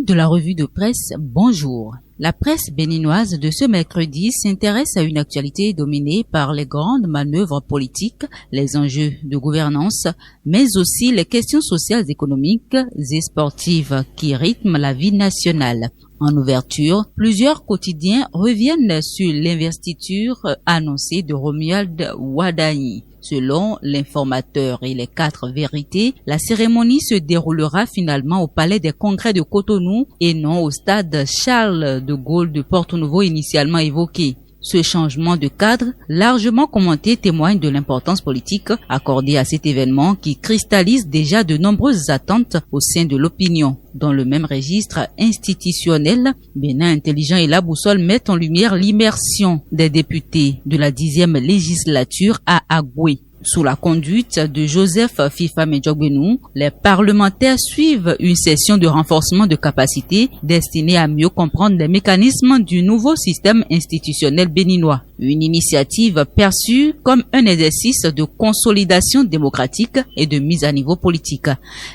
Amis de la revue de presse, bonjour. La presse béninoise de ce mercredi s'intéresse à une actualité dominée par les grandes manœuvres politiques, les enjeux de gouvernance, mais aussi les questions sociales, économiques et sportives qui rythment la vie nationale. En ouverture, plusieurs quotidiens reviennent sur l'investiture annoncée de Romuald Wadani. Selon l'informateur et les 4 vérités, la cérémonie se déroulera finalement au Palais des Congrès de Cotonou et non au stade Charles de Gaulle de Porto-Novo initialement évoqué. Ce changement de cadre, largement commenté, témoigne de l'importance politique accordée à cet événement qui cristallise déjà de nombreuses attentes au sein de l'opinion. Dans le même registre institutionnel, Bénin Intelligent et La Boussole mettent en lumière l'immersion des députés de la 10e législature à Agoué. Sous la conduite de Joseph Fifa Medjogbenou, les parlementaires suivent une session de renforcement de capacité destinée à mieux comprendre les mécanismes du nouveau système institutionnel béninois. Une initiative perçue comme un exercice de consolidation démocratique et de mise à niveau politique.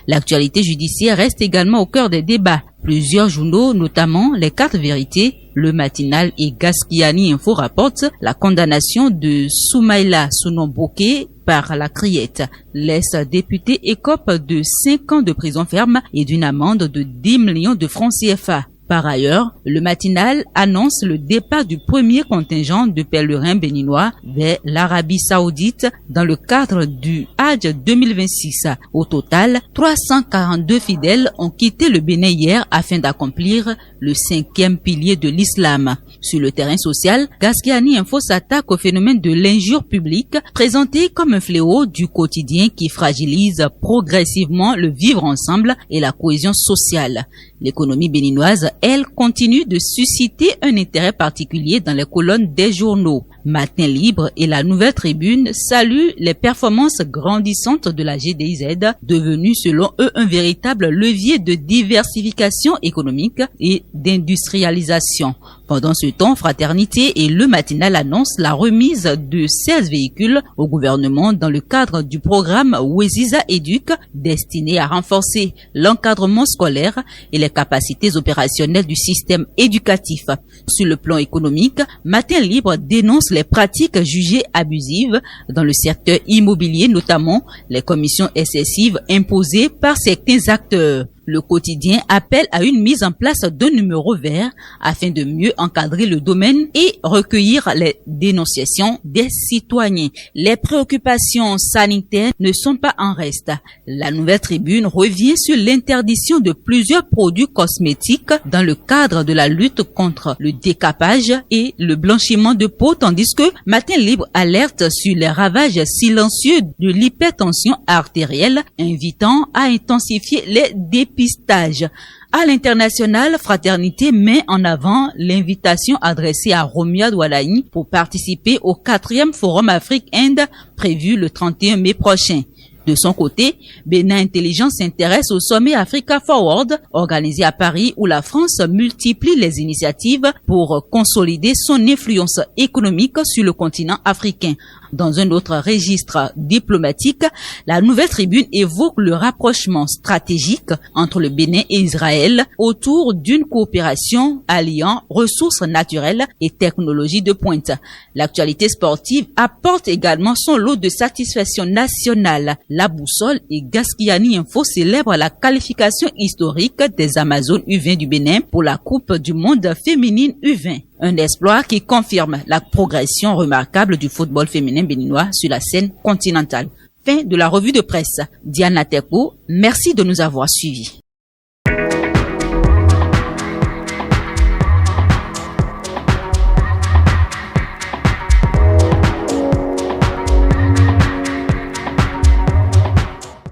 L'actualité judiciaire reste également au cœur des débats. Plusieurs journaux, notamment les 4 vérités, Le Matinal et Gaskiani Info rapportent la condamnation de Soumaïla Sounomboké par la Criette. L'ex-député écope de 5 ans de prison ferme et d'une amende de 10 millions de francs CFA. Par ailleurs, le Matinal annonce le départ du premier contingent de pèlerins béninois vers l'Arabie Saoudite dans le cadre du Hajj 2026. Au total, 342 fidèles ont quitté le Bénin hier afin d'accomplir le 5e pilier de l'islam. Sur le terrain social, Gaskiani Info s'attaque au phénomène de l'injure publique présenté comme un fléau du quotidien qui fragilise progressivement le vivre ensemble et la cohésion sociale. L'économie béninoise, elle, continue de susciter un intérêt particulier dans les colonnes des journaux. Matin Libre et la Nouvelle Tribune saluent les performances grandissantes de la GDIZ, devenue selon eux un véritable levier de diversification économique et d'industrialisation. Pendant ce temps, Fraternité et Le Matinal annoncent la remise de 16 véhicules au gouvernement dans le cadre du programme Weziza Éduc destiné à renforcer l'encadrement scolaire et les capacités opérationnelles du système éducatif. Sur le plan économique, Matin Libre dénonce les pratiques jugées abusives dans le secteur immobilier, notamment les commissions excessives imposées par certains acteurs. Le quotidien appelle à une mise en place d'un numéro vert afin de mieux encadrer le domaine et recueillir les dénonciations des citoyens. Les préoccupations sanitaires ne sont pas en reste. La Nouvelle Tribune revient sur l'interdiction de plusieurs produits cosmétiques dans le cadre de la lutte contre le décapage et le blanchiment de peau, tandis que Matin Libre alerte sur les ravages silencieux de l'hypertension artérielle, invitant à intensifier les dépistages. À l'international, Fraternité met en avant l'invitation adressée à Romuald Wadani pour participer au 4e Forum Afrique-Inde prévu le 31 mai prochain. De son côté, Bénin Intelligent s'intéresse au sommet Africa Forward, organisé à Paris, où la France multiplie les initiatives pour consolider son influence économique sur le continent africain. Dans un autre registre diplomatique, la Nouvelle Tribune évoque le rapprochement stratégique entre le Bénin et Israël autour d'une coopération alliant ressources naturelles et technologies de pointe. L'actualité sportive apporte également son lot de satisfaction nationale. La Boussole et Gaskiani Info célèbrent la qualification historique des Amazones U20 du Bénin pour la Coupe du monde féminine U20. Un exploit qui confirme la progression remarquable du football féminin béninois sur la scène continentale. Fin de la revue de presse. Diana Teko, merci de nous avoir suivis.